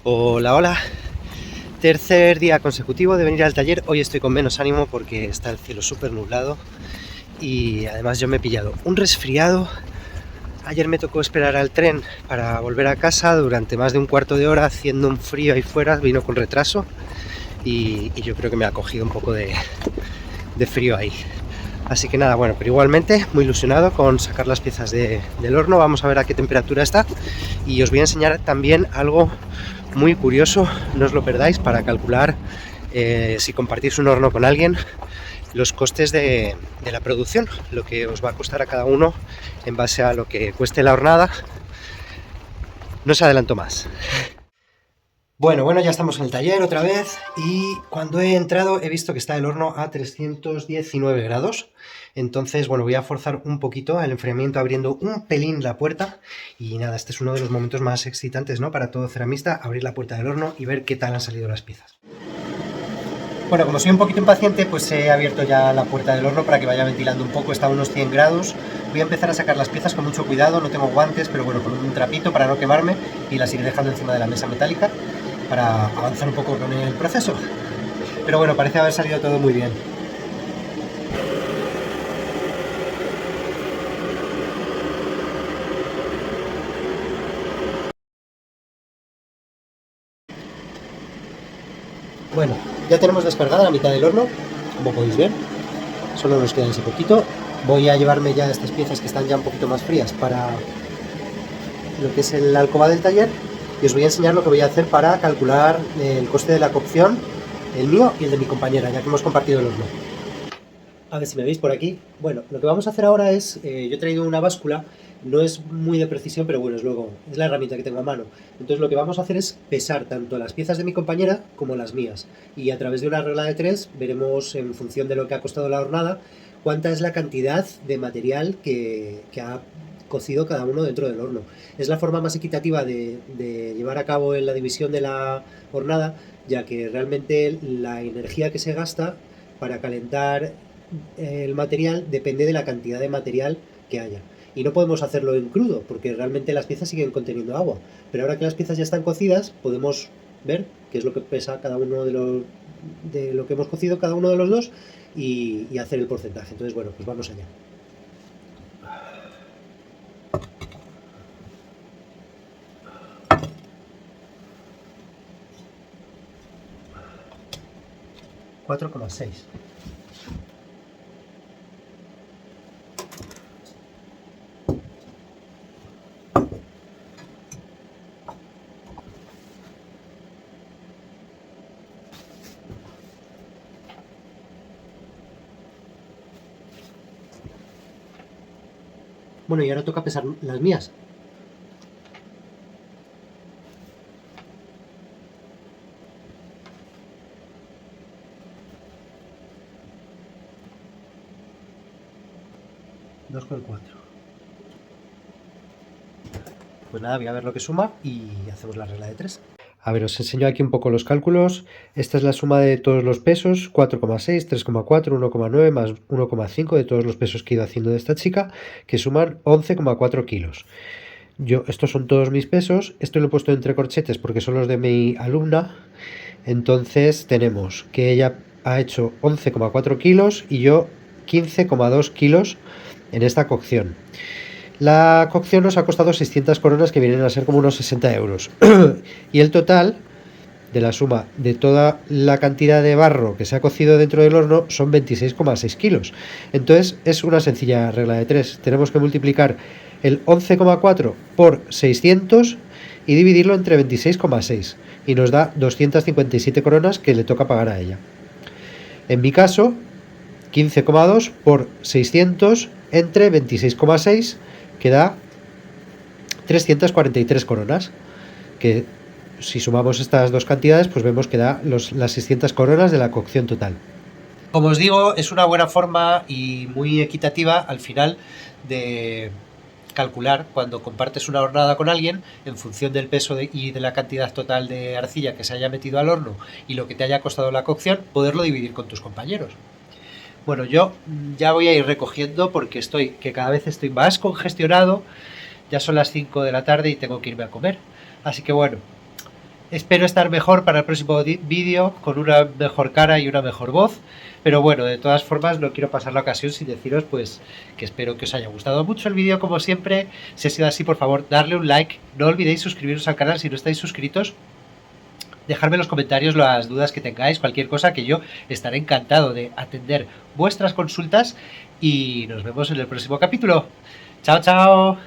Hola, hola. Tercer día consecutivo de venir al taller. Hoy estoy con menos ánimo porque está el cielo súper nublado y además yo me he pillado un resfriado. Ayer me tocó esperar al tren para volver a casa durante más de un cuarto de hora haciendo un frío ahí fuera, vino con retraso y yo creo que me ha cogido un poco de frío ahí. Así que nada, bueno, pero igualmente muy ilusionado con sacar las piezas del horno. Vamos a ver a qué temperatura está y os voy a enseñar también algo muy curioso, no os lo perdáis, para calcular si compartís un horno con alguien, los costes de la producción, lo que os va a costar a cada uno en base a lo que cueste la hornada. No os adelanto más. Bueno, ya estamos en el taller otra vez y cuando he entrado he visto que está el horno a 319 grados. Entonces, bueno, voy a forzar un poquito el enfriamiento abriendo un pelín la puerta y nada, este es uno de los momentos más excitantes, ¿no?, para todo ceramista, abrir la puerta del horno y ver qué tal han salido las piezas. Bueno, como soy un poquito impaciente, pues he abierto ya la puerta del horno para que vaya ventilando un poco, está a unos 100 grados. Voy a empezar a sacar las piezas con mucho cuidado, no tengo guantes, pero bueno, con un trapito para no quemarme y las iré dejando encima de la mesa metálica para avanzar un poco con el proceso. Pero bueno, parece haber salido todo muy bien. Bueno, ya tenemos descargada la mitad del horno, como podéis ver. Solo nos queda ese poquito. Voy a llevarme ya estas piezas que están ya un poquito más frías para lo que es la alcoba del taller y os voy a enseñar lo que voy a hacer para calcular el coste de la cocción, el mío y el de mi compañera, ya que hemos compartido el horno. A ver si me veis por aquí. Bueno, lo que vamos a hacer ahora es, yo he traído una báscula, no es muy de precisión, pero bueno, es la herramienta que tengo a mano. Entonces lo que vamos a hacer es pesar tanto las piezas de mi compañera como las mías. Y a través de una regla de 3 veremos, en función de lo que ha costado la hornada, cuánta es la cantidad de material que ha cocido cada uno dentro del horno. Es la forma más equitativa de llevar a cabo en la división de la hornada, ya que realmente la energía que se gasta para calentar el material depende de la cantidad de material que haya. Y no podemos hacerlo en crudo, porque realmente las piezas siguen conteniendo agua. Pero ahora que las piezas ya están cocidas, podemos ver qué es lo que pesa cada uno de lo que hemos cocido cada uno de los dos y hacer el porcentaje. Entonces, bueno, pues vamos allá. $4,6. Bueno, y ahora toca pesar las mías. $2,4. Pues nada, voy a ver lo que suma y hacemos la regla de 3. A ver, os enseño aquí un poco los cálculos. Esta es la suma de todos los pesos, 4,6, 3,4, 1,9 más 1,5 de todos los pesos que he ido haciendo de esta chica, que suman 11,4 kilos. Estos son todos mis pesos, esto lo he puesto entre corchetes porque son los de mi alumna. Entonces tenemos que ella ha hecho 11,4 kilos y yo 15,2 kilos en esta cocción. La cocción nos ha costado 600 coronas, que vienen a ser como unos 60 euros. Y el total de la suma de toda la cantidad de barro que se ha cocido dentro del horno son 26,6 kilos. Entonces es una sencilla regla de 3. Tenemos que multiplicar el 11,4 por 600 y dividirlo entre 26,6. Y nos da 257 coronas que le toca pagar a ella. En mi caso, 15,2 por 600 entre 26,6 que da 343 coronas, que si sumamos estas dos cantidades pues vemos que da las 600 coronas de la cocción total. Como os digo, es una buena forma y muy equitativa al final de calcular, cuando compartes una hornada con alguien, en función del peso y de la cantidad total de arcilla que se haya metido al horno y lo que te haya costado la cocción, poderlo dividir con tus compañeros. Bueno, yo ya voy a ir recogiendo porque que cada vez estoy más congestionado. Ya son las 5 de la tarde y tengo que irme a comer. Así que bueno, Espero estar mejor para el próximo vídeo, con una mejor cara y una mejor voz. Pero bueno, de todas formas no quiero pasar la ocasión sin deciros pues que espero que os haya gustado mucho el vídeo como siempre. Si ha sido así, por favor, darle un like. No olvidéis suscribiros al canal si no estáis suscritos. Dejadme en los comentarios las dudas que tengáis, cualquier cosa, que yo estaré encantado de atender vuestras consultas. Y nos vemos en el próximo capítulo. ¡Chao, chao!